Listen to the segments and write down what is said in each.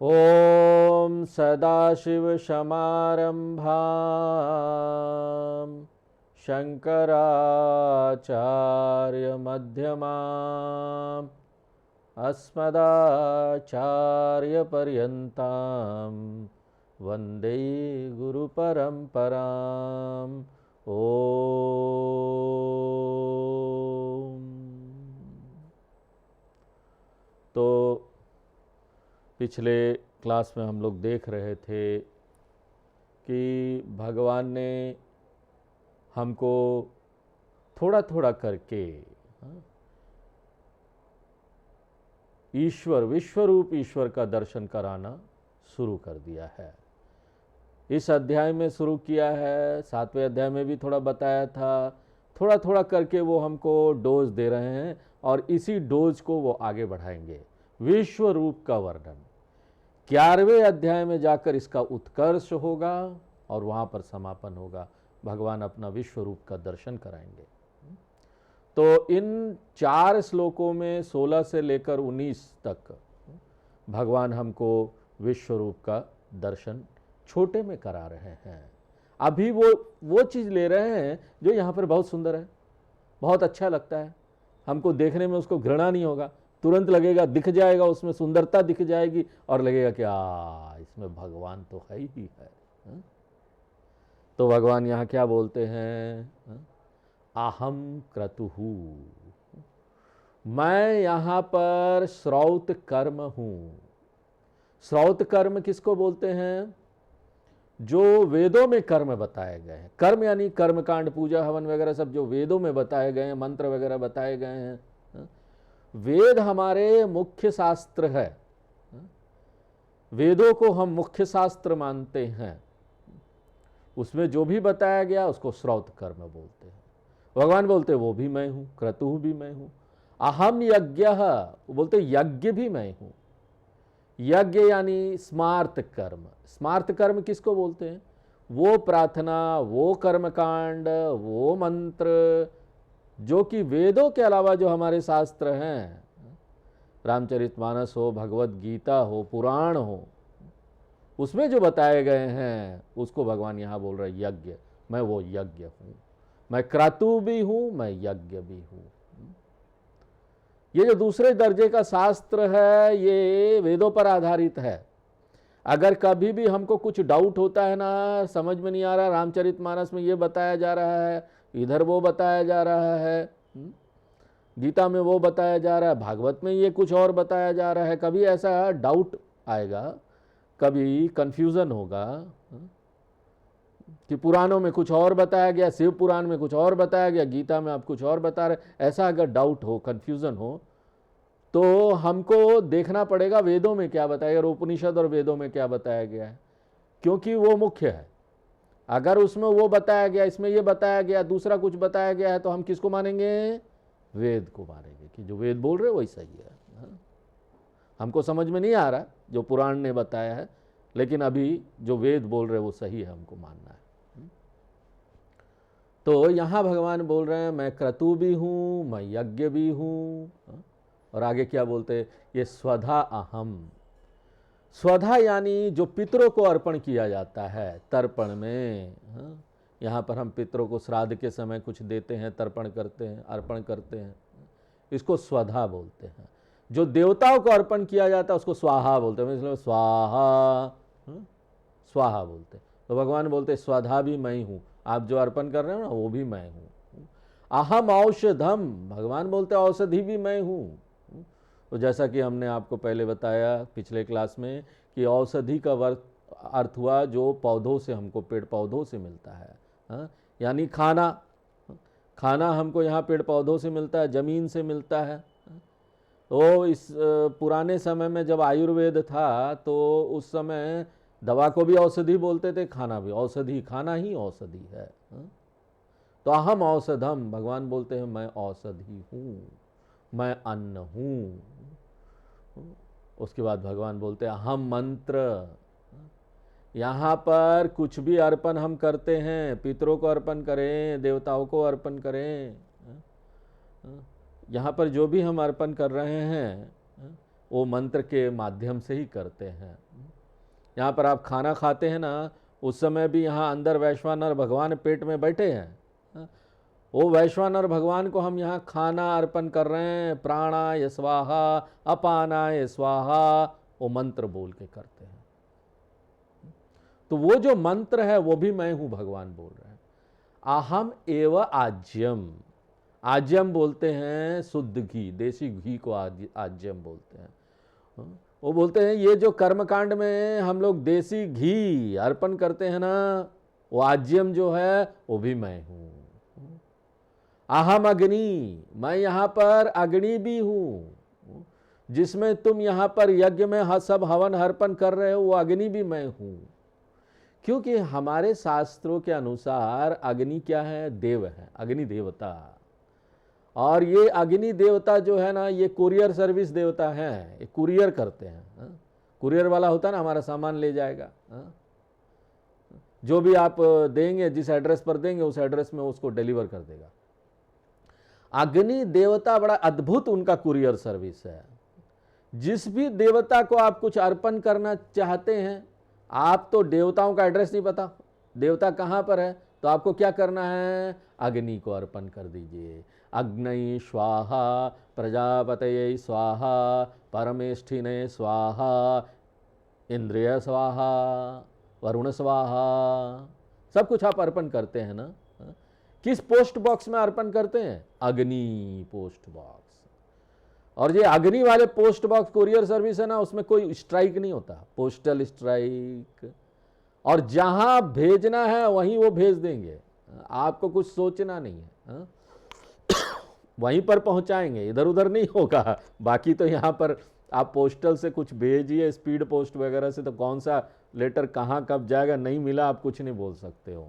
ॐ सदाशिवसमारम्भां शङ्कराचार्यमध्यमाम् अस्मदाचार्यपर्यन्तां वन्दे गुरुपरम्पराम्। ॐ तो पिछले क्लास में हम लोग देख रहे थे कि भगवान ने हमको थोड़ा थोड़ा करके ईश्वर, विश्वरूप ईश्वर का दर्शन कराना शुरू कर दिया है। इस अध्याय में शुरू किया है, 7वें अध्याय में भी थोड़ा बताया था। थोड़ा थोड़ा करके वो हमको डोज दे रहे हैं और इसी डोज को वो आगे बढ़ाएंगे। विश्व रूप का वर्णन 11वें अध्याय में जाकर इसका उत्कर्ष होगा और वहाँ पर समापन होगा। भगवान अपना विश्व रूप का दर्शन कराएंगे। तो इन 4 श्लोकों में 16 से लेकर 19 तक भगवान हमको विश्व रूप का दर्शन छोटे में करा रहे हैं। अभी वो चीज़ ले रहे हैं जो यहाँ पर बहुत सुंदर है, बहुत अच्छा लगता है हमको देखने में। उसको घृणा नहीं होगा, तुरंत लगेगा, दिख जाएगा, उसमें सुंदरता दिख जाएगी और लगेगा कि इसमें भगवान तो है ही है। तो भगवान यहाँ क्या बोलते हैं? अहम क्रतुहु, मैं यहाँ पर श्रौत कर्म हूँ। श्रौत कर्म किसको बोलते हैं? जो वेदों में कर्म बताए गए हैं। कर्म यानी कर्मकांड, पूजा हवन वगैरह सब जो वेदों में बताए गए हैं, मंत्र वगैरह बताए गए हैं। वेद हमारे मुख्य शास्त्र है। वेदों को हम मुख्य शास्त्र मानते हैं। उसमें जो भी बताया गया उसको श्रौत कर्म बोलते हैं। भगवान बोलते वो भी मैं हूं, क्रतु भी मैं हूं। अहम यज्ञ, बोलते यज्ञ भी मैं हूं। यज्ञ यानी स्मार्त कर्म। स्मार्त कर्म किसको बोलते हैं? वो प्रार्थना, वो कर्मकांड, वो मंत्र जो कि वेदों के अलावा जो हमारे शास्त्र हैं, रामचरितमानस हो, भगवत गीता हो, पुराण हो, उसमें जो बताए गए हैं उसको भगवान यहाँ बोल रहे यज्ञ। मैं वो यज्ञ हूँ, मैं क्रतु भी हूँ, मैं यज्ञ भी हूँ। ये जो दूसरे दर्जे का शास्त्र है ये वेदों पर आधारित है। अगर कभी भी हमको कुछ डाउट होता है ना, समझ में नहीं आ रहा, रामचरितमानस में ये बताया जा रहा है, इधर वो बताया जा रहा है, गीता में वो बताया जा रहा है, भागवत में ये कुछ और बताया जा रहा है, कभी ऐसा डाउट आएगा, कभी कंफ्यूजन होगा कि पुराणों में कुछ और बताया गया, शिव पुराण में कुछ और बताया गया, गीता में आप कुछ और बता रहे, ऐसा अगर डाउट हो, कंफ्यूजन हो, तो हमको देखना पड़ेगा वेदों में क्या बताया गया, उपनिषद और वेदों में क्या बताया गया है, क्योंकि वो मुख्य है। अगर उसमें वो बताया गया, इसमें ये बताया गया, दूसरा कुछ बताया गया है, तो हम किसको मानेंगे? वेद को मानेंगे कि जो वेद बोल रहे वही सही है। हमको समझ में नहीं आ रहा जो पुराण ने बताया है, लेकिन अभी जो वेद बोल रहे वो सही है, हमको मानना है। तो यहाँ भगवान बोल रहे हैं मैं क्रतु भी हूँ, मैं यज्ञ भी हूँ। और आगे क्या बोलते हैं? ये स्वधा अहम। स्वधा यानी जो पितरों को अर्पण किया जाता है तर्पण में। यहाँ पर हम पितरों को श्राद्ध के समय कुछ देते हैं, तर्पण करते हैं, अर्पण करते हैं, इसको स्वधा बोलते हैं। जो देवताओं को अर्पण किया जाता है उसको स्वाहा बोलते हैं, इसलिए स्वाहा स्वाहा बोलते हैं। तो भगवान बोलते हैं स्वधा भी मैं हूँ, आप जो अर्पण कर रहे हो ना वो भी मैं हूँ। अहम औषधम, भगवान बोलते हैं औषधि भी मैं हूँ। तो जैसा कि हमने आपको पहले बताया पिछले क्लास में कि औषधि का अर्थ हुआ जो पौधों से, हमको पेड़ पौधों से मिलता है। यानी खाना, खाना हमको यहाँ पेड़ पौधों से मिलता है, ज़मीन से मिलता है। तो इस पुराने समय में जब आयुर्वेद था तो उस समय दवा को भी औषधि बोलते थे, खाना भी औषधि, खाना ही औषधि है। तो अहम औषधम, भगवान बोलते हैं मैं औषधि हूँ, मैं अन्न हूँ। उसके बाद भगवान बोलते हैं अहम मंत्र। यहाँ पर कुछ भी अर्पण हम करते हैं, पितरों को अर्पण करें, देवताओं को अर्पण करें, यहाँ पर जो भी हम अर्पण कर रहे हैं वो मंत्र के माध्यम से ही करते हैं। यहाँ पर आप खाना खाते हैं ना, उस समय भी यहाँ अंदर वैश्वानर भगवान पेट में बैठे हैं। वो वैश्वानर भगवान को हम यहाँ खाना अर्पण कर रहे हैं, प्राणाय स्वाहा अपानाय स्वाहा, वो मंत्र बोल के करते हैं। तो वो जो मंत्र है वो भी मैं हूं, भगवान बोल रहे हैं। अहम एव आज्यम, आज्यम बोलते हैं शुद्ध घी, देसी घी को आज्यम बोलते हैं। वो बोलते हैं ये जो कर्मकांड में हम लोग देसी घी अर्पण करते हैं ना, वो आज्यम जो है वो भी मैं हूं। अहम अग्नि, मैं यहां पर अग्नि भी हूं। जिसमें तुम यहां पर यज्ञ में सब हवन अर्पण कर रहे हो, वो अग्नि भी मैं हूं। क्योंकि हमारे शास्त्रों के अनुसार अग्नि क्या है? देव है, अग्नि देवता। और ये अग्नि देवता जो है ना, ये कुरियर सर्विस देवता है, ये कुरियर करते हैं। कुरियर वाला होता है ना, हमारा सामान ले जाएगा। जो भी आप देंगे, जिस एड्रेस पर देंगे उस एड्रेस में उसको डिलीवर कर देगा। अग्नि देवता बड़ा अद्भुत उनका कुरियर सर्विस है। जिस भी देवता को आप कुछ अर्पण करना चाहते हैं, आप तो देवताओं का एड्रेस नहीं पता, देवता कहाँ पर है, तो आपको क्या करना है? अग्नि को अर्पण कर दीजिए। अग्नि स्वाहा प्रजापतये स्वाहा परमेष्ठिने स्वाहा इंद्रिय स्वाहा वरुण स्वाहा, सब कुछ आप अर्पण करते हैं ना। किस पोस्ट बॉक्स में अर्पण करते हैं? अग्नि पोस्ट बॉक्स। और ये अग्नि वाले पोस्ट बॉक्स कुरियर सर्विस है ना, उसमें कोई स्ट्राइक नहीं होता, पोस्टल स्ट्राइक। और जहां भेजना है वहीं वो भेज देंगे, आपको कुछ सोचना नहीं है। वहीं पर पहुंचाएंगे, इधर उधर नहीं होगा। बाकी तो यहाँ पर आप पोस्टल से कुछ भेजिए, स्पीड पोस्ट वगैरह से, तो कौन सा लेटर कहाँ कब जाएगा, नहीं मिला आप कुछ नहीं बोल सकते हो।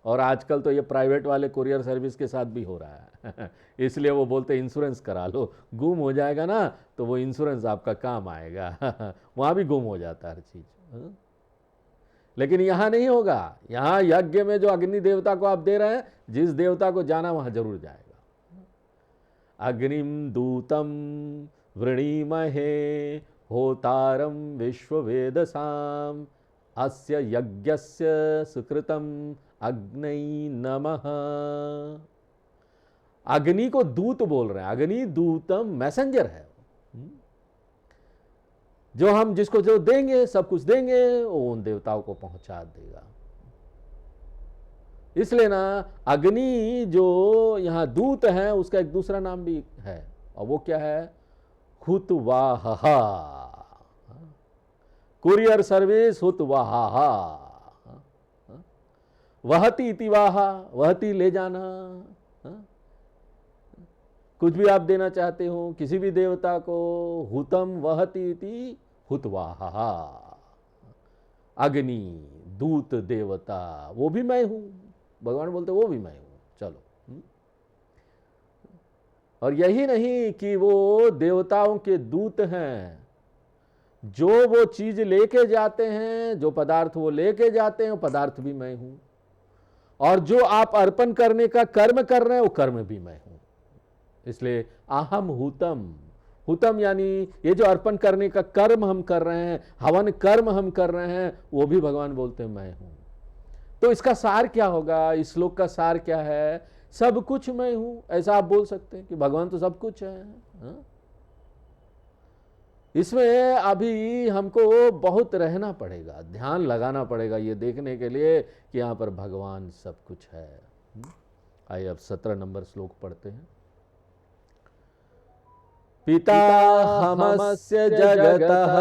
और आजकल तो ये प्राइवेट वाले कुरियर सर्विस के साथ भी हो रहा है। इसलिए वो बोलते इंश्योरेंस करा लो, गुम हो जाएगा ना तो वो इंश्योरेंस आपका काम आएगा। वहाँ भी गुम हो जाता है हर चीज़। लेकिन यहाँ नहीं होगा। यहाँ यज्ञ में जो अग्नि देवता को आप दे रहे हैं, जिस देवता को जाना वहाँ जरूर जाएगा। अग्निम दूतम वृणीमहे होतारम विश्ववेदसाम अस्य यज्ञस्य सुकृतम अग्नि नमः। अग्नि को दूत बोल रहे हैं। अग्नि दूतम मैसेंजर है, जो हम जिसको जो देंगे, सब कुछ देंगे, वो उन देवताओं को पहुंचा देगा। इसलिए ना अग्नि जो यहाँ दूत है, उसका एक दूसरा नाम भी है, और वो क्या है? हुतवाहा, कुरियर सर्विस हुतवाहा। वहती इतिवाहा, वहती ले जाना। कुछ भी आप देना चाहते हो किसी भी देवता को, हुतम वहती इति हुतवाहा। अग्नि दूत देवता, वो भी मैं हूं। भगवान बोलते वो भी मैं हूं। चलो। और यही नहीं कि वो देवताओं के दूत हैं, जो वो चीज लेके जाते हैं, जो पदार्थ वो लेके जाते हैं, वो पदार्थ भी मैं हूं। और जो आप अर्पण करने का कर्म कर रहे हैं, वो कर्म भी मैं हूं। इसलिए अहम हुतम, हुतम यानी ये जो अर्पण करने का कर्म हम कर रहे हैं, हवन कर्म हम कर रहे हैं, वो भी भगवान बोलते हैं मैं हूं। तो इसका सार क्या होगा? इस श्लोक का सार क्या है? सब कुछ मैं हूं, ऐसा आप बोल सकते हैं कि भगवान तो सब कुछ है। इसमें अभी हमको बहुत रहना पड़ेगा, ध्यान लगाना पड़ेगा ये देखने के लिए कि यहां पर भगवान सब कुछ है। आइए अब 17 नंबर श्लोक पढ़ते हैं। पिताहमस्य जगतः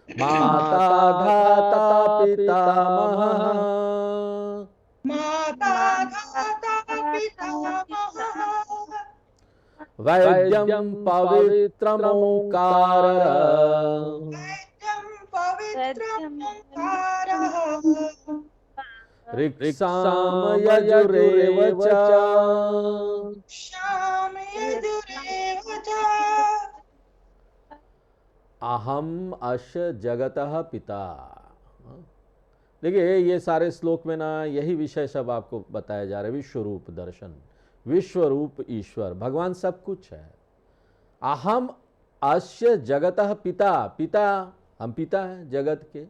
माता धाता पितामहः वैद्यं पवित्रम् ओंकारः ऋक्साम यजुरेव च। अहम अश जगतः पिता। देखिए ये सारे श्लोक में ना यही विषय सब आपको बताया जा रहा है, विश्व रूप दर्शन। विश्व रूप ईश्वर, भगवान सब कुछ है। अहम अस्य जगतः पिता, पिता हम पिता हैं जगत के,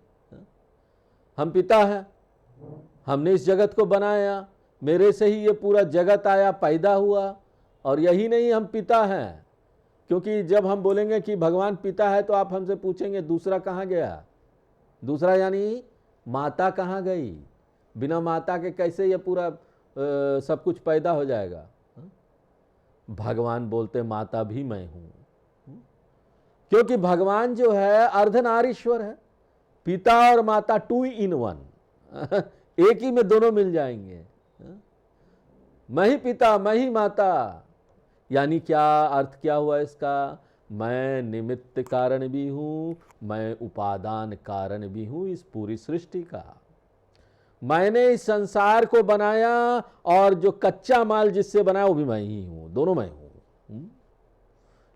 हम पिता हैं, हमने इस जगत को बनाया, मेरे से ही ये पूरा जगत आया, पैदा हुआ। और यही नहीं, हम पिता हैं, क्योंकि जब हम बोलेंगे कि भगवान पिता है तो आप हमसे पूछेंगे दूसरा कहाँ गया, दूसरा यानी माता कहाँ गई, बिना माता के कैसे ये पूरा सब कुछ पैदा हो जाएगा। भगवान बोलते माता भी मैं हूं, क्योंकि भगवान जो है अर्धनारीश्वर है, पिता और माता 2 in 1 एक ही में दोनों मिल जाएंगे। मैं ही पिता मैं ही माता, यानी क्या अर्थ क्या हुआ इसका, मैं निमित्त कारण भी हूं, मैं उपादान कारण भी हूं इस पूरी सृष्टि का। मैंने इस संसार को बनाया और जो कच्चा माल जिससे बनाया वो भी मैं ही हूं, दोनों मैं हूं।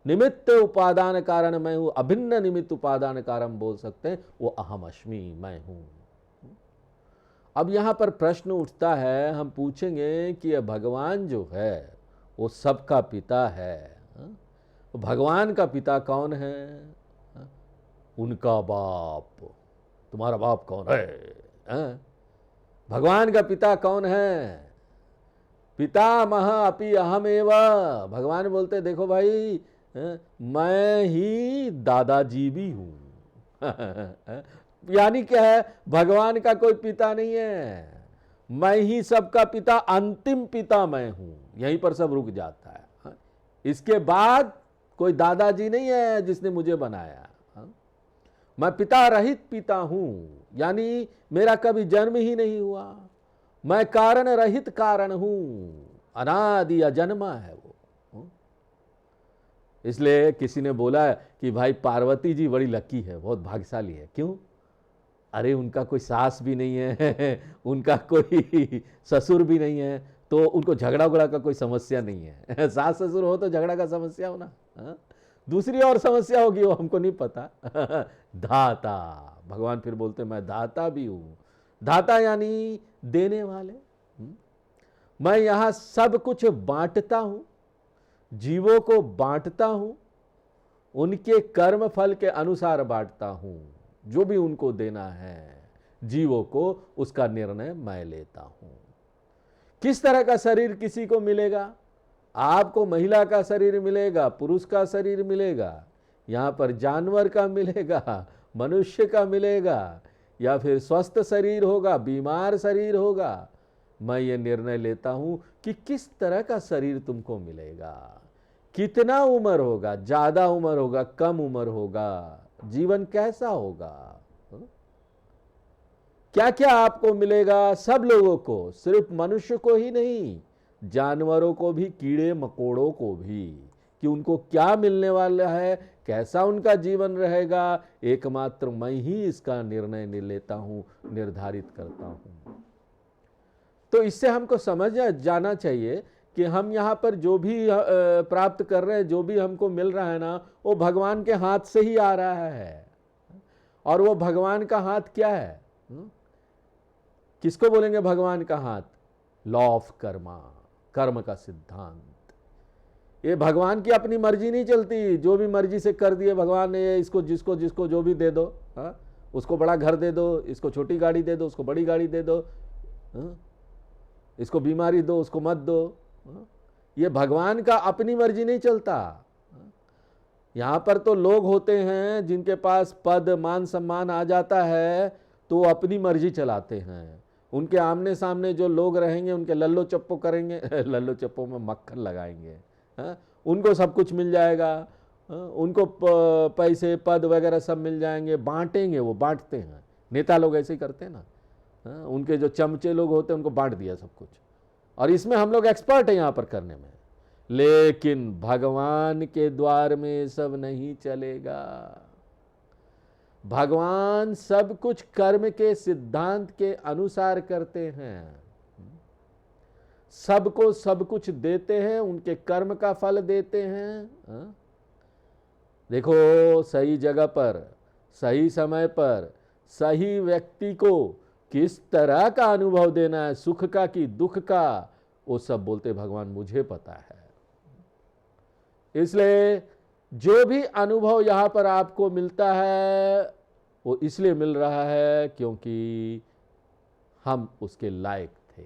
निमित्त उपादान कारण मैं हूं, अभिन्न निमित्त उपादान कारण बोल सकते हैं, वो अहम अस्मि मैं हूं। अब यहां पर प्रश्न उठता है, हम पूछेंगे कि यह भगवान जो है वो सबका पिता है, भगवान का पिता कौन है? उनका बाप। तुम्हारा बाप कौन है? भगवान का पिता कौन है? पितामह अपि अहमेव। भगवान बोलते देखो भाई, मैं ही दादाजी भी हूं। यानी क्या है, भगवान का कोई पिता नहीं है, मैं ही सबका पिता, अंतिम पिता मैं हूं। यहीं पर सब रुक जाता है। इसके बाद कोई दादाजी नहीं है जिसने मुझे बनाया। मैं पिता रहित पिता हूं, यानी मेरा कभी जन्म ही नहीं हुआ। मैं कारण रहित कारण हूं, अनादि अजन्मा है वो। इसलिए किसी ने बोला कि भाई पार्वती जी बड़ी लकी है, बहुत भाग्यशाली है। क्यों? अरे उनका कोई सास भी नहीं है, उनका कोई ससुर भी नहीं है, तो उनको झगड़ा उगड़ा का कोई समस्या नहीं है। सास ससुर हो तो झगड़ा का समस्या हो ना, दूसरी और समस्या होगी, वो हमको नहीं पता। दाता, भगवान फिर बोलते मैं दाता भी हूं। दाता यानी देने वाले। मैं यहां सब कुछ बांटता हूं, जीवों को बांटता हूं, उनके कर्म फल के अनुसार बांटता हूं। जो भी उनको देना है जीवों को, उसका निर्णय मैं लेता हूं। किस तरह का शरीर किसी को मिलेगा? आपको महिला का शरीर मिलेगा, पुरुष का शरीर मिलेगा, यहां पर जानवर का मिलेगा, मनुष्य का मिलेगा, या फिर स्वस्थ शरीर होगा, बीमार शरीर होगा। मैं ये निर्णय लेता हूं कि किस तरह का शरीर तुमको मिलेगा, कितना उम्र होगा, ज्यादा उम्र होगा, कम उम्र होगा, जीवन कैसा होगा, क्या क्या आपको मिलेगा। सब लोगों को, सिर्फ मनुष्य को ही नहीं, जानवरों को भी, कीड़े मकोड़ों को भी, कि उनको क्या मिलने वाला है, कैसा उनका जीवन रहेगा, एकमात्र मैं ही इसका निर्णय लेता हूं, निर्धारित करता हूं। तो इससे हमको समझ जाना चाहिए कि हम यहाँ पर जो भी प्राप्त कर रहे हैं, जो भी हमको मिल रहा है ना, वो भगवान के हाथ से ही आ रहा है। और वो भगवान का हाथ क्या है? किसको बोलेंगे भगवान का हाथ? लॉ ऑफ कर्मा, कर्म का सिद्धांत। ये भगवान की अपनी मर्जी नहीं चलती, जो भी मर्जी से कर दिए भगवान ने, इसको जिसको जिसको जो भी दे दो, उसको बड़ा घर दे दो, इसको छोटी गाड़ी दे दो, उसको बड़ी गाड़ी दे दो, इसको बीमारी दो, उसको मत दो। ये भगवान का अपनी मर्जी नहीं चलता। यहां पर तो लोग होते हैं जिनके पास पद मान सम्मान आ जाता है तो अपनी मर्जी चलाते हैं। उनके आमने सामने जो लोग रहेंगे उनके लल्लो चप्पो करेंगे, लल्लो चप्पो में मक्खन लगाएंगे, उनको सब कुछ मिल जाएगा, उनको पैसे पद वगैरह सब मिल जाएंगे, बांटेंगे, वो बांटते हैं। नेता लोग ऐसे ही करते हैं ना, उनके जो चमचे लोग होते हैं उनको बांट दिया सब कुछ। और इसमें हम लोग एक्सपर्ट हैं यहाँ पर करने में। लेकिन भगवान के द्वार में सब नहीं चलेगा। भगवान सब कुछ कर्म के सिद्धांत के अनुसार करते हैं, सबको सब कुछ देते हैं, उनके कर्म का फल देते हैं। देखो, सही जगह पर, सही समय पर, सही व्यक्ति को किस तरह का अनुभव देना है, सुख का कि दुख का, वो सब बोलते भगवान मुझे पता है। इसलिए जो भी अनुभव यहां पर आपको मिलता है वो इसलिए मिल रहा है क्योंकि हम उसके लायक थे।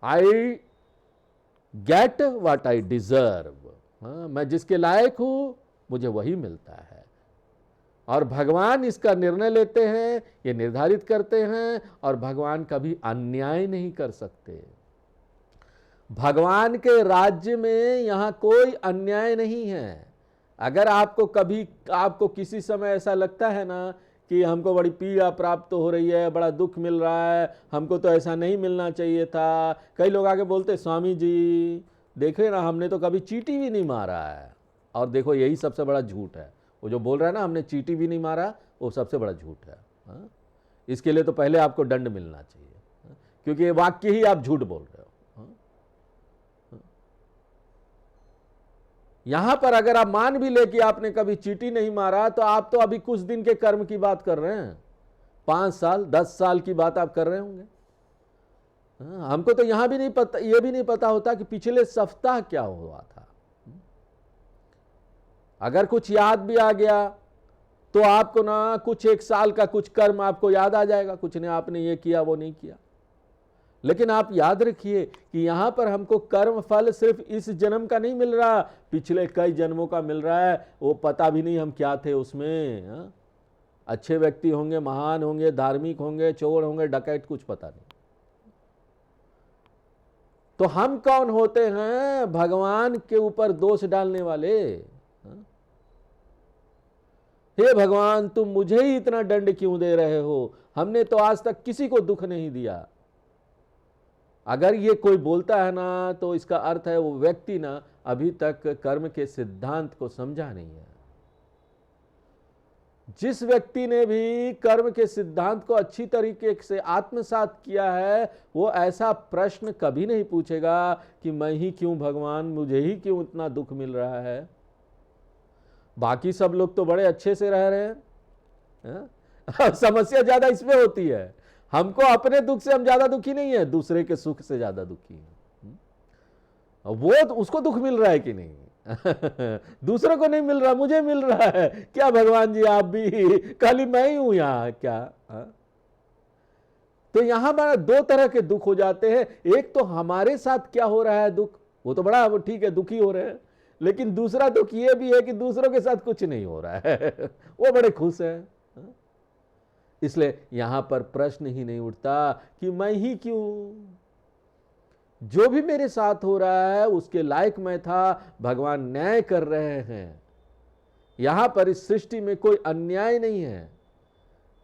I get what I deserve. मैं जिसके लायक हूं मुझे वही मिलता है। और भगवान इसका निर्णय लेते हैं, ये निर्धारित करते हैं, और भगवान कभी अन्याय नहीं कर सकते। भगवान के राज्य में यहां कोई अन्याय नहीं है। अगर आपको किसी समय ऐसा लगता है ना कि हमको बड़ी पीड़ा प्राप्त हो रही है, बड़ा दुख मिल रहा है, हमको तो ऐसा नहीं मिलना चाहिए था। कई लोग आके बोलते स्वामी जी देखे ना, हमने तो कभी चींटी भी नहीं मारा है। और देखो यही सबसे बड़ा झूठ है। वो जो बोल रहा है ना हमने चींटी भी नहीं मारा, वो सबसे बड़ा झूठ है। इसके लिए तो पहले आपको दंड मिलना चाहिए, क्योंकि ये वाक्य ही आप झूठ बोल रहे हो। यहां पर अगर आप मान भी ले कि आपने कभी चींटी नहीं मारा, तो आप तो अभी कुछ दिन के कर्म की बात कर रहे हैं। 5 साल 10 साल की बात आप कर रहे होंगे। हमको तो यहां भी नहीं पता, यह भी नहीं पता होता कि पिछले सप्ताह क्या हुआ था। अगर कुछ याद भी आ गया तो आपको ना कुछ 1 साल का कुछ कर्म आपको याद आ जाएगा, कुछ ने आपने ये किया वो नहीं किया। लेकिन आप याद रखिए कि यहां पर हमको कर्म फल सिर्फ इस जन्म का नहीं मिल रहा, पिछले कई जन्मों का मिल रहा है। वो पता भी नहीं हम क्या थे उसमें। अच्छे व्यक्ति होंगे, महान होंगे, धार्मिक होंगे, चोर होंगे, डकैत, कुछ पता नहीं। तो हम कौन होते हैं भगवान के ऊपर दोष डालने वाले? हे भगवान तुम मुझे ही इतना दंड क्यों दे रहे हो? हमने तो आज तक किसी को दुख नहीं दिया। अगर ये कोई बोलता है ना, तो इसका अर्थ है वो व्यक्ति ना अभी तक कर्म के सिद्धांत को समझा नहीं है। जिस व्यक्ति ने भी कर्म के सिद्धांत को अच्छी तरीके से आत्मसात किया है, वो ऐसा प्रश्न कभी नहीं पूछेगा कि मैं ही क्यों भगवान, मुझे ही क्यों इतना दुख मिल रहा है। बाकी सब लोग तो बड़े अच्छे से रह रहे हैं। समस्या ज्यादा इसमें होती है। हमको अपने दुख से हम ज्यादा दुखी नहीं है, दूसरे के सुख से ज्यादा दुखी है। वो उसको दुख मिल रहा है कि नहीं? दूसरे को नहीं मिल रहा, मुझे मिल रहा है। क्या भगवान जी आप भी, खाली मैं ही हूं यहां क्या? तो यहां पर 2 तरह के दुख हो जाते हैं। एक तो हमारे साथ क्या हो रहा है दुख, वो तो बड़ा ठीक है, दुखी हो रहे हैं। लेकिन दूसरा दुख ये भी है कि दूसरों के साथ कुछ नहीं हो रहा है। वो बड़े खुश हैं। इसलिए यहां पर प्रश्न ही नहीं उठता कि मैं ही क्यों। जो भी मेरे साथ हो रहा है उसके लायक मैं था, भगवान न्याय कर रहे हैं। यहां पर इस सृष्टि में कोई अन्याय नहीं है।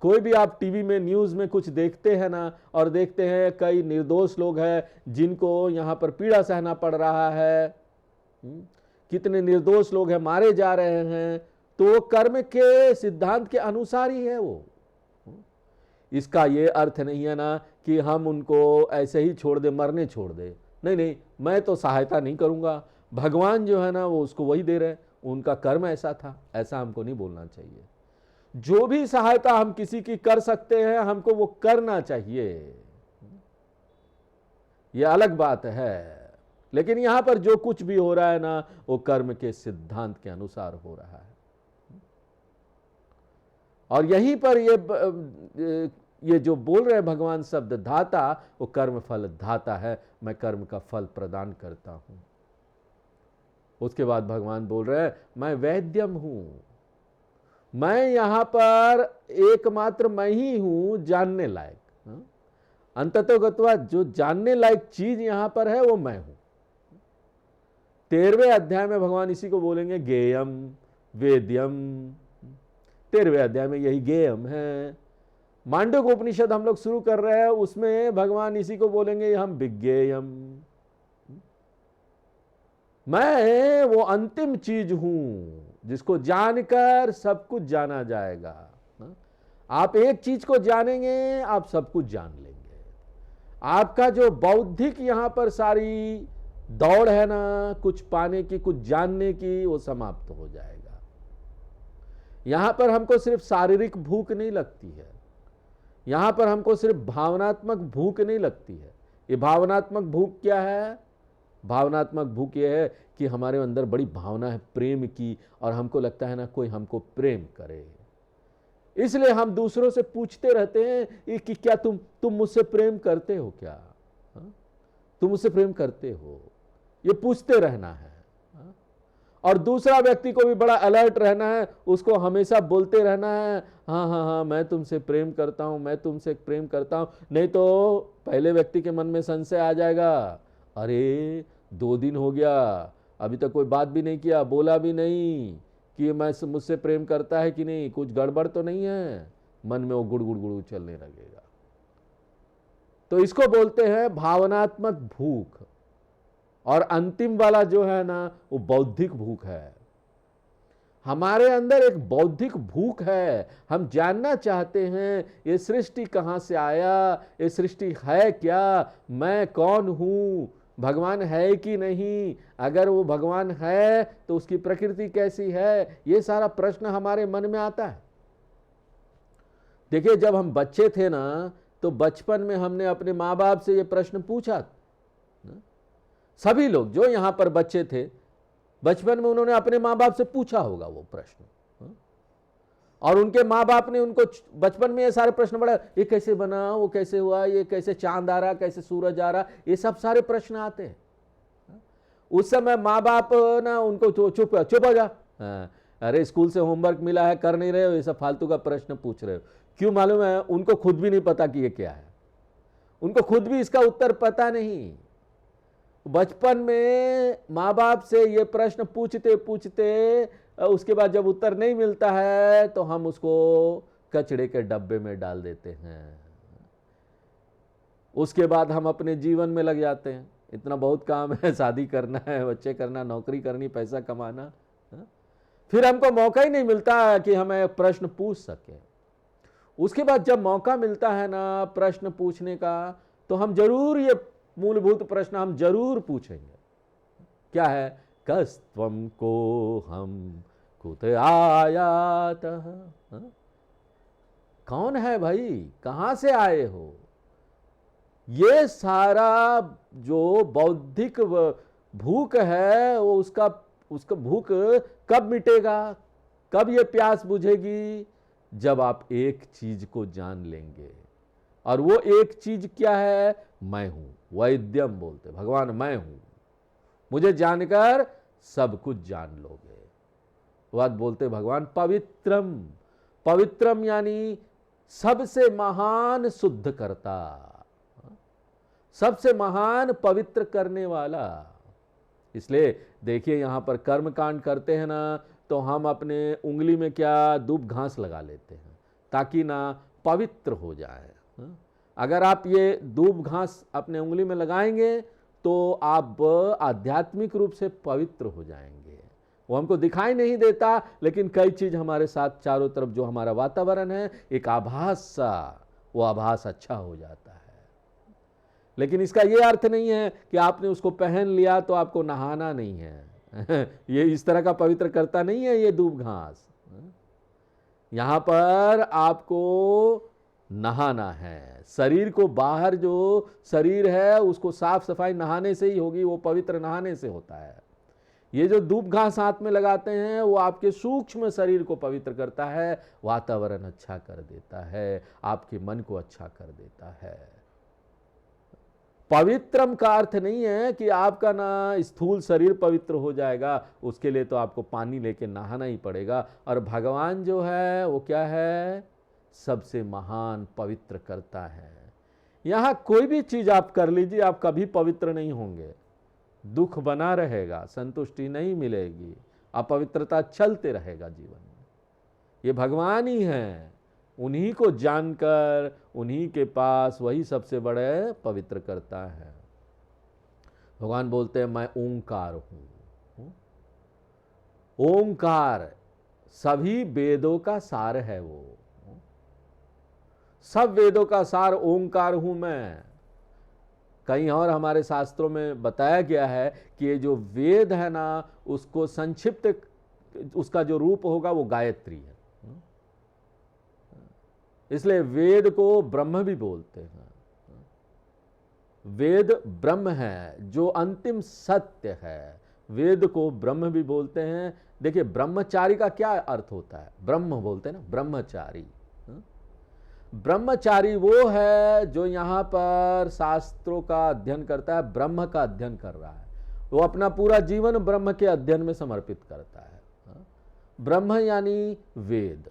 कोई भी आप टीवी में न्यूज में कुछ देखते हैं ना, और देखते हैं कई निर्दोष लोग हैं जिनको यहां पर पीड़ा सहना पड़ रहा है, कितने निर्दोष लोग हैं मारे जा रहे हैं, तो कर्म के सिद्धांत के अनुसार ही है वो। इसका ये अर्थ नहीं है ना कि हम उनको ऐसे ही छोड़ दे, मरने छोड़ दे। नहीं नहीं, मैं तो सहायता नहीं करूंगा, भगवान जो है ना वो उसको वही दे रहे, उनका कर्म ऐसा था, ऐसा हमको नहीं बोलना चाहिए। जो भी सहायता हम किसी की कर सकते हैं हमको वो करना चाहिए, ये अलग बात है। लेकिन यहां पर जो कुछ भी हो रहा है ना, वो कर्म के सिद्धांत के अनुसार हो रहा है। और यहीं पर ये जो बोल रहे हैं भगवान शब्द धाता, वो कर्म फल धाता है। मैं कर्म का फल प्रदान करता हूं। उसके बाद भगवान बोल रहे हैं मैं वैद्यम हूं। मैं यहां पर एकमात्र मैं ही हूं जानने लायक। अंततोगत्वा जो जानने लायक चीज यहां पर है वो मैं हूं। 13वें अध्याय में भगवान इसी को बोलेंगे गेयम वेद्यम। 13वें अध्याय में यही गेयम है। मांडव्य उपनिषद हम लोग शुरू कर रहे हैं, उसमें भगवान इसी को बोलेंगे हम विज्ञेयम। मैं वो अंतिम चीज हूं जिसको जानकर सब कुछ जाना जाएगा। आप एक चीज को जानेंगे आप सब कुछ जान लेंगे। आपका जो बौद्धिक यहां पर सारी दौड़ है ना कुछ पाने की, कुछ जानने की, वो समाप्त हो जाएगा। यहां पर हमको सिर्फ शारीरिक भूख नहीं लगती है, यहां पर हमको सिर्फ भावनात्मक भूख नहीं लगती है। ये भावनात्मक भूख क्या है? भावनात्मक भूख ये है कि हमारे अंदर बड़ी भावना है प्रेम की, और हमको लगता है ना कोई हमको प्रेम करे, इसलिए हम दूसरों से पूछते रहते हैं कि क्या तुम मुझसे प्रेम करते हो क्या? हाँ? तुम मुझसे प्रेम करते हो, ये पूछते रहना है। हाँ? और दूसरा व्यक्ति को भी बड़ा अलर्ट रहना है, उसको हमेशा बोलते रहना है, हाँ हाँ हाँ मैं तुमसे प्रेम करता हूं, मैं तुमसे प्रेम करता हूं। नहीं तो पहले व्यक्ति के मन में संशय आ जाएगा, अरे 2 दिन हो गया, अभी तक कोई बात भी नहीं किया, बोला भी नहीं कि मैं मुझसे प्रेम करता है कि नहीं, कुछ गड़बड़ तो नहीं है। मन में वो गुड़ गुड़ गुड़ चलने लगेगा। तो इसको बोलते हैं भावनात्मक भूख। और अंतिम वाला जो है ना, वो बौद्धिक भूख है। हमारे अंदर एक बौद्धिक भूख है, हम जानना चाहते हैं ये सृष्टि कहां से आया, ये सृष्टि है क्या, मैं कौन हूं, भगवान है कि नहीं, अगर वो भगवान है तो उसकी प्रकृति कैसी है, ये सारा प्रश्न हमारे मन में आता है। देखिए, जब हम बच्चे थे ना, तो बचपन में हमने अपने माँ बाप से ये प्रश्न पूछा। सभी लोग जो यहां पर बच्चे थे, बचपन में उन्होंने अपने माँ बाप से पूछा होगा वो प्रश्न, और उनके माँ बाप ने उनको बचपन में ये सारे प्रश्न बड़ा, ये कैसे बना, वो कैसे हुआ, ये कैसे चांद आ रहा, कैसे सूरज आ रहा, ये सब सारे प्रश्न आते हैं। उस समय माँ बाप ना उनको चुप हो जा, अरे स्कूल से होमवर्क मिला है, कर नहीं रहे हो, ये सब फालतू का प्रश्न पूछ रहे हो। क्यों मालूम है? उनको खुद भी नहीं पता कि ये क्या है, उनको खुद भी इसका उत्तर पता नहीं। बचपन में माँ बाप से ये प्रश्न पूछते पूछते उसके बाद जब उत्तर नहीं मिलता है तो हम उसको कचड़े के डब्बे में डाल देते हैं। उसके बाद हम अपने जीवन में लग जाते हैं, इतना बहुत काम है, शादी करना है, बच्चे करना, नौकरी करनी, पैसा कमाना, फिर हमको मौका ही नहीं मिलता कि हमें प्रश्न पूछ सके। उसके बाद जब मौका मिलता है ना प्रश्न पूछने का, तो हम जरूर ये मूलभूत प्रश्न हम जरूर पूछेंगे। क्या है? कस्त्वं को हम कुत आयातः, कौन है भाई, कहां से आए हो? ये सारा जो बौद्धिक भूख है, वो उसका भूख कब मिटेगा, कब ये प्यास बुझेगी? जब आप एक चीज को जान लेंगे, और वो एक चीज क्या है? मैं हूं। वैद्यम बोलते भगवान, मैं हूं, मुझे जानकर सब कुछ जान लोगे। बात बोलते भगवान पवित्रम। पवित्रम यानी सबसे महान शुद्ध करता, सबसे महान पवित्र करने वाला। इसलिए देखिए, यहां पर कर्म कांड करते हैं ना, तो हम अपने उंगली में क्या दूब घास लगा लेते हैं ताकि ना पवित्र हो जाए। अगर आप ये दूब घास अपने उंगली में लगाएंगे तो आप आध्यात्मिक रूप से पवित्र हो जाएंगे। वो हमको दिखाई नहीं देता, लेकिन कई चीज हमारे साथ चारों तरफ जो हमारा वातावरण है, एक आभास सा, वो आभास अच्छा हो जाता है। लेकिन इसका ये अर्थ नहीं है कि आपने उसको पहन लिया तो आपको नहाना नहीं है। ये इस तरह का पवित्र करता नहीं है ये दूब घास। यहां पर आपको नहाना है। शरीर को बाहर जो शरीर है उसको साफ सफाई नहाने से ही होगी, वो पवित्र नहाने से होता है। ये जो दूब घास हाथ में लगाते हैं वो आपके सूक्ष्म शरीर को पवित्र करता है, वातावरण अच्छा कर देता है, आपके मन को अच्छा कर देता है। पवित्रम का अर्थ नहीं है कि आपका ना स्थूल शरीर पवित्र हो जाएगा, उसके लिए तो आपको पानी लेके नहाना ही पड़ेगा। और भगवान जो है वो क्या है? सबसे महान पवित्र करता है। यहां कोई भी चीज आप कर लीजिए, आप कभी पवित्र नहीं होंगे, दुख बना रहेगा, संतुष्टि नहीं मिलेगी, अपवित्रता चलते रहेगा जीवन में। ये भगवान ही है, उन्हीं को जानकर उन्हीं के पास वही सबसे बड़े पवित्र करता है। भगवान बोलते हैं मैं ओंकार हूं। ओंकार सभी वेदों का सार है, वो सब वेदों का सार ओंकार हूं मैं। कहीं और हमारे शास्त्रों में बताया गया है कि ये जो वेद है ना, उसको संक्षिप्त उसका जो रूप होगा वो गायत्री है। इसलिए वेद को ब्रह्म भी बोलते हैं। वेद ब्रह्म है, जो अंतिम सत्य है। वेद को ब्रह्म भी बोलते हैं। देखिए ब्रह्मचारी का क्या अर्थ होता है, ब्रह्म बोलते हैं ना, ब्रह्मचारी। ब्रह्मचारी वो है जो यहां पर शास्त्रों का अध्ययन करता है, ब्रह्म का अध्ययन कर रहा है, वो अपना पूरा जीवन ब्रह्म के अध्ययन में समर्पित करता है। ब्रह्म यानी वेद।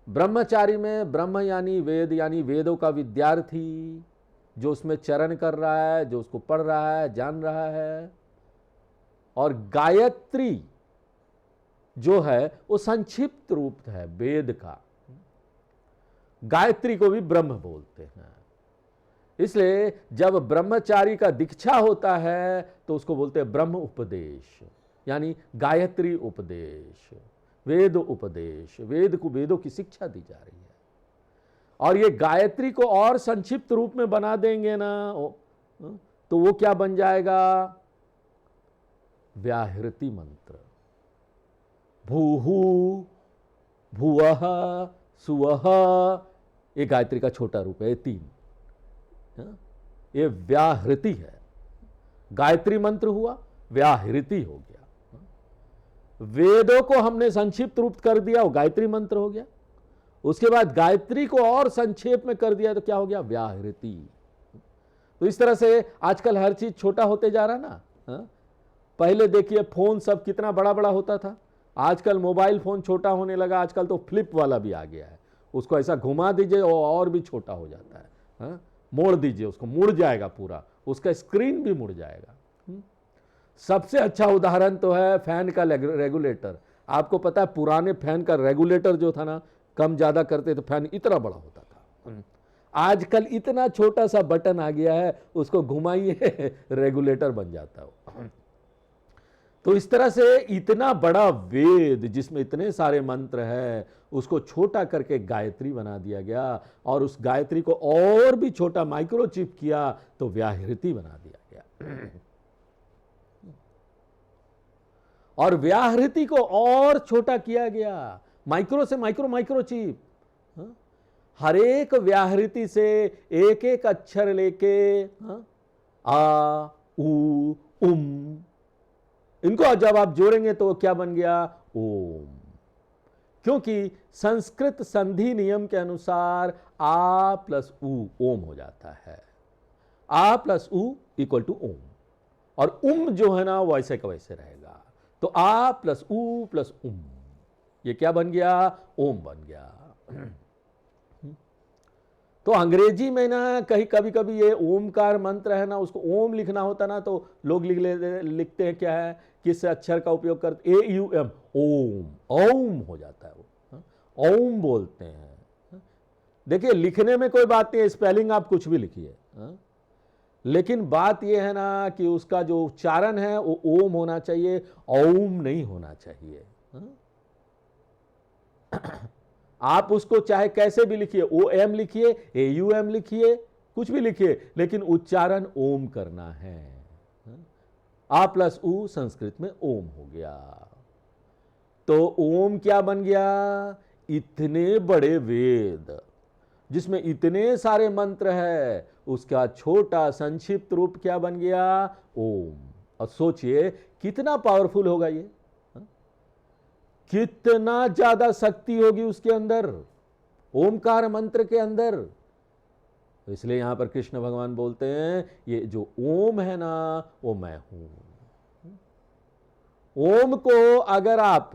ब्रह्मचारी में ब्रह्म यानी वेद, यानी वेदों का विद्यार्थी, जो उसमें चरण कर रहा है, जो उसको पढ़ रहा है, जान रहा है। और गायत्री जो है वो संक्षिप्त रूप है वेद का। गायत्री को भी ब्रह्म बोलते हैं। इसलिए जब ब्रह्मचारी का दीक्षा होता है तो उसको बोलते हैं ब्रह्म उपदेश, यानी गायत्री उपदेश, वेद उपदेश। वेद को, वेदों की शिक्षा दी जा रही है। और ये गायत्री को और संक्षिप्त रूप में बना देंगे ना तो वो क्या बन जाएगा, व्याहृति मंत्र। भूहु, भुवः, सुवः, ये गायत्री का छोटा रूप है, ये 3। ये व्याहृति है। गायत्री मंत्र हुआ, व्याहृति हो गया। वेदों को हमने संक्षिप्त रूप कर दिया, वो गायत्री मंत्र हो गया। उसके बाद गायत्री को और संक्षेप में कर दिया तो क्या हो गया, व्याहृति। तो इस तरह से आजकल हर चीज छोटा होते जा रहा ना। पहले देखिए फोन सब कितना बड़ा बड़ा होता था, आजकल मोबाइल फोन छोटा होने लगा। आजकल तो फ्लिप वाला भी आ गया है, उसको ऐसा घुमा दीजिए और भी छोटा हो जाता है। मोड़ दीजिए उसको, मुड़ जाएगा पूरा, उसका स्क्रीन भी मुड़ जाएगा। सबसे अच्छा उदाहरण तो है फैन का रेगुलेटर। आपको पता है पुराने फैन का रेगुलेटर जो था ना, कम ज्यादा करते तो फैन इतना बड़ा होता था। आजकल इतना छोटा सा बटन आ गया है, उसको घुमाइए रेगुलेटर बन जाता है। तो इस तरह से इतना बड़ा वेद जिसमें इतने सारे मंत्र हैं, उसको छोटा करके गायत्री बना दिया गया। और उस गायत्री को और भी छोटा माइक्रोचिप किया तो व्याहृति बना दिया गया। और व्याहृति को और छोटा किया गया, माइक्रो से माइक्रोचिप। हर एक व्याहृति से एक एक अक्षर लेके आ, उ, उम, इनको जब आप जोड़ेंगे तो क्या बन गया, ओम। क्योंकि संस्कृत संधि नियम के अनुसार आ प्लस उ ओम हो जाता है। आ प्लस उ इक्वल टू ओम। और उम जो है ना वैसे का वैसे रहेगा। तो आ प्लस उ प्लस उम, ये क्या बन गया, ओम बन गया। तो अंग्रेजी में ना कहीं कभी कभी ये ओमकार मंत्र है ना, उसको ओम लिखना होता ना तो लोग लिखते हैं क्या है, किस अक्षर का उपयोग करते, AUM, ओम, ओम हो जाता है वो, ओम बोलते हैं। देखिए लिखने में कोई बात नहीं है, स्पेलिंग आप कुछ भी लिखिए, लेकिन बात यह है ना कि उसका जो उच्चारण है वो ओम होना चाहिए, ओम नहीं होना चाहिए। आप उसको चाहे कैसे भी लिखिए, OM लिखिए, AUM लिखिए, कुछ भी लिखिए, लेकिन उच्चारण ओम करना है। आ प्लस उ संस्कृत में ओम हो गया। तो ओम क्या बन गया, इतने बड़े वेद जिसमें इतने सारे मंत्र है, उसका छोटा संक्षिप्त रूप क्या बन गया, ओम। और सोचिए कितना पावरफुल होगा ये, कितना ज्यादा शक्ति होगी उसके अंदर, ओमकार मंत्र के अंदर। तो इसलिए यहां पर कृष्ण भगवान बोलते हैं ये जो ओम है ना वो मैं हूं। ओम को अगर आप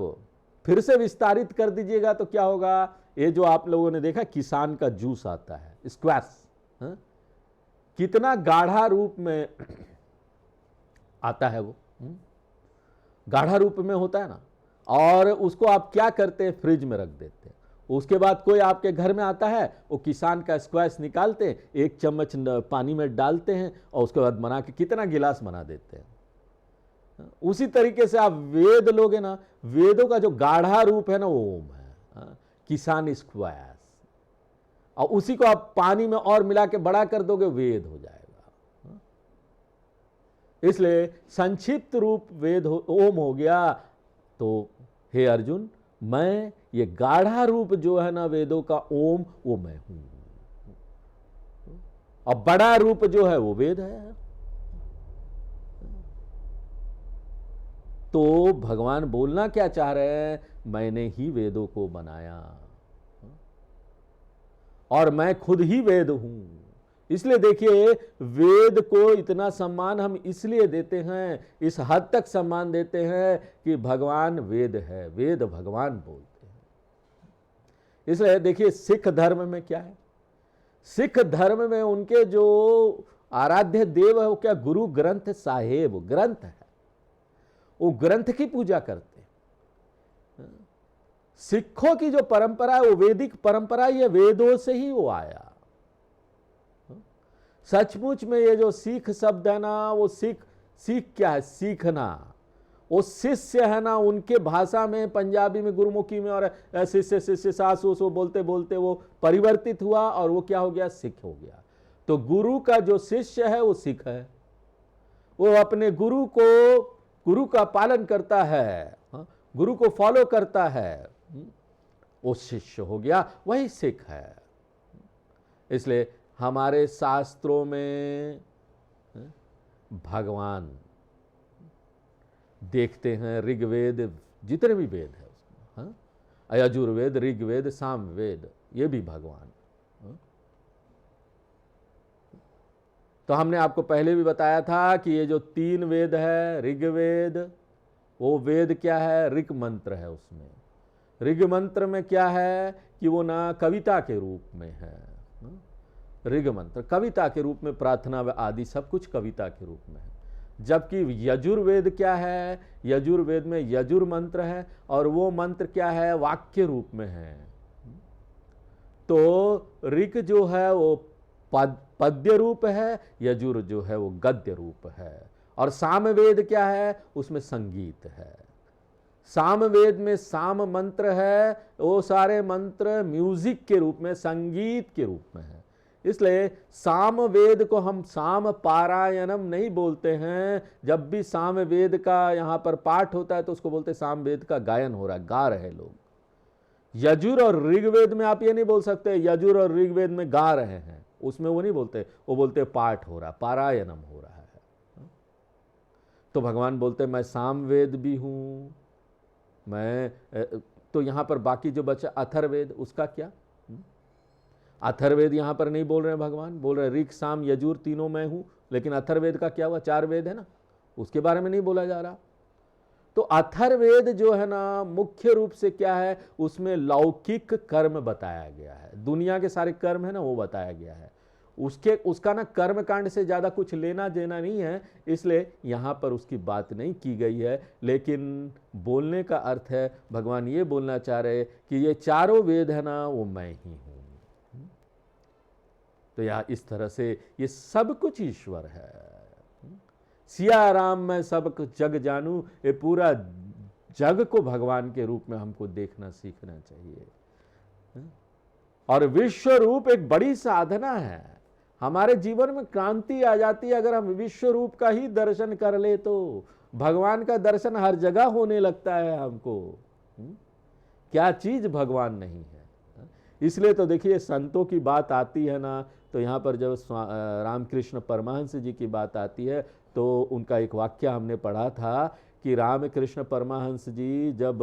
फिर से विस्तारित कर दीजिएगा तो क्या होगा, ये जो आप लोगों ने देखा किसान का जूस आता है, स्क्वैश, कितना गाढ़ा रूप में आता है वो, गाढ़ा रूप में होता है ना। और उसको आप क्या करते हैं, फ्रिज में रख देते हैं। उसके बाद कोई आपके घर में आता है, वो किसान का स्क्वैश निकालते हैं, 1 चम्मच पानी में डालते हैं और उसके बाद बना के कितना गिलास बना देते हैं। उसी तरीके से आप वेद लोगे ना, वेदों का जो गाढ़ा रूप है ना वो ओम है, किसान स्क्वैश, और उसी को आप पानी में और मिला के बड़ा कर दोगे, वेद हो जाएगा। इसलिए संक्षिप्त रूप वेद ओम हो गया। तो हे अर्जुन, मैं ये गाढ़ा रूप जो है ना वेदों का ओम, वो मैं हूं। और बड़ा रूप जो है वो वेद है। तो भगवान बोलना क्या चाह रहे हैं, मैंने ही वेदों को बनाया और मैं खुद ही वेद हूं। इसलिए देखिए, वेद को इतना सम्मान हम इसलिए देते हैं, इस हद तक सम्मान देते हैं कि भगवान वेद है, वेद भगवान बोलते हैं। इसलिए देखिए, सिख धर्म में क्या है, सिख धर्म में उनके जो आराध्य देव है वो क्या, गुरु ग्रंथ साहेब ग्रंथ है, वो ग्रंथ की पूजा करते हैं। सिखों की जो परंपरा है वो वैदिक परंपरा, ये वेदों से ही वो आया। सचमुच में ये जो सीख शब्द है ना, वो सीख क्या है, सीखना। वो शिष्य है ना, उनके भाषा में, पंजाबी में, गुरुमुखी में, और शिष्य शिष्य सासु सो बोलते बोलते वो परिवर्तित हुआ और वो क्या हो गया, सिख हो गया। तो गुरु का जो शिष्य है वो सिख है, वो अपने गुरु का पालन करता है, गुरु को फॉलो करता है, वो शिष्य हो गया, वही सिख है। इसलिए हमारे शास्त्रों में भगवान देखते हैं, ऋग्वेद जितने भी वेद है उसमें, यजुर्वेद, ऋग्वेद, सामवेद, ये भी भगवान। तो हमने आपको पहले भी बताया था कि ये जो 3 वेद है, ऋग्वेद, वो वेद क्या है, ऋग मंत्र है। उसमें ऋग मंत्र में क्या है कि वो ना कविता के रूप में है, ऋग मंत्र कविता के रूप में, प्रार्थना आदि सब कुछ कविता के रूप में है। जबकि यजुर्वेद क्या है, यजुर्वेद में यजुर मंत्र है और वो मंत्र क्या है, वाक्य रूप में है। तो ऋग जो है वो पद्य रूप है, यजुर जो है वो गद्य रूप है। और सामवेद क्या है, उसमें संगीत है। सामवेद में साम मंत्र है, वो सारे मंत्र म्यूजिक के रूप में, संगीत के रूप में है। इसलिए सामवेद को हम साम पारायणम नहीं बोलते हैं। जब भी सामवेद का यहाँ पर पाठ होता है तो उसको बोलते हैं सामवेद का गायन हो रहा है, गा रहे लोग। यजुर और ऋग्वेद में आप ये नहीं बोल सकते यजुर और ऋग्वेद में गा रहे हैं, उसमें वो नहीं बोलते, वो बोलते पाठ हो रहा, पारायणम हो रहा है। तो भगवान बोलते मैं सामवेद भी हूं, मैं तो यहां पर बाकी जो बचा अथर्ववेद, उसका क्या, अथर्ववेद यहां पर नहीं बोल रहे हैं भगवान, बोल रहे ऋग साम यजुर तीनों मैं हूं। लेकिन अथर्ववेद का क्या हुआ, 4 वेद है ना, उसके बारे में नहीं बोला जा रहा। तो अथर्ववेद जो है ना, मुख्य रूप से क्या है, उसमें लौकिक कर्म बताया गया है, दुनिया के सारे कर्म है ना वो बताया गया है। उसका ना कर्म कांड से ज्यादा कुछ लेना देना नहीं है, इसलिए यहां पर उसकी बात नहीं की गई है। लेकिन बोलने का अर्थ है, भगवान ये बोलना चाह रहे कि ये चारों वेद है ना, वो मैं ही हूं। तो यह इस तरह से ये सब कुछ ईश्वर है। सिया राम मैं सब जग जानू, ये पूरा जग को भगवान के रूप में हमको देखना सीखना चाहिए। और विश्व रूप एक बड़ी साधना है, हमारे जीवन में क्रांति आ जाती है अगर हम विश्व रूप का ही दर्शन कर ले तो। भगवान का दर्शन हर जगह होने लगता है हमको। क्या चीज भगवान नहीं है। इसलिए तो देखिए संतों की बात आती है ना, तो यहाँ पर जब रामकृष्ण परमहंस जी की बात आती है तो उनका एक वाक्य हमने पढ़ा था कि रामकृष्ण परमहंस जी जब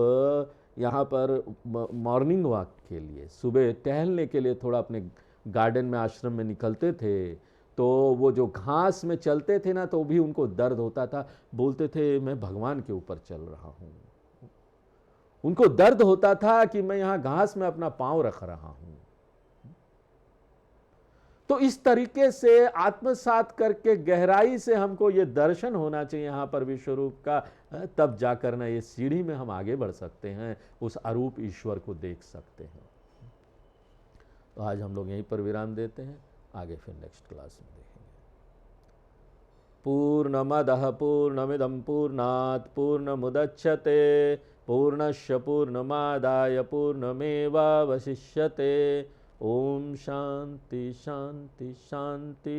यहाँ पर मॉर्निंग वॉक के लिए, सुबह टहलने के लिए थोड़ा अपने गार्डन में, आश्रम में निकलते थे, तो वो जो घास में चलते थे ना, तो भी उनको दर्द होता था। बोलते थे मैं भगवान के ऊपर चल रहा हूँ। उनको दर्द होता था कि मैं यहाँ घास में अपना पांव रख रहा हूँ। तो इस तरीके से आत्मसात करके गहराई से हमको ये दर्शन होना चाहिए यहाँ पर विश्वरूप का, तब जाकर ना ये सीढ़ी में हम आगे बढ़ सकते हैं, उस अरूप ईश्वर को देख सकते हैं। तो आज हम लोग यहीं पर विराम देते हैं, आगे फिर नेक्स्ट क्लास में देखेंगे। पूर्णमदः पूर्णमिदं पूर्णात् पूर्णमुदच्यते पूर्णस्य पूर्णमादाय पूर्णमेवावशिष्यते। ओम शांति शांति शांति।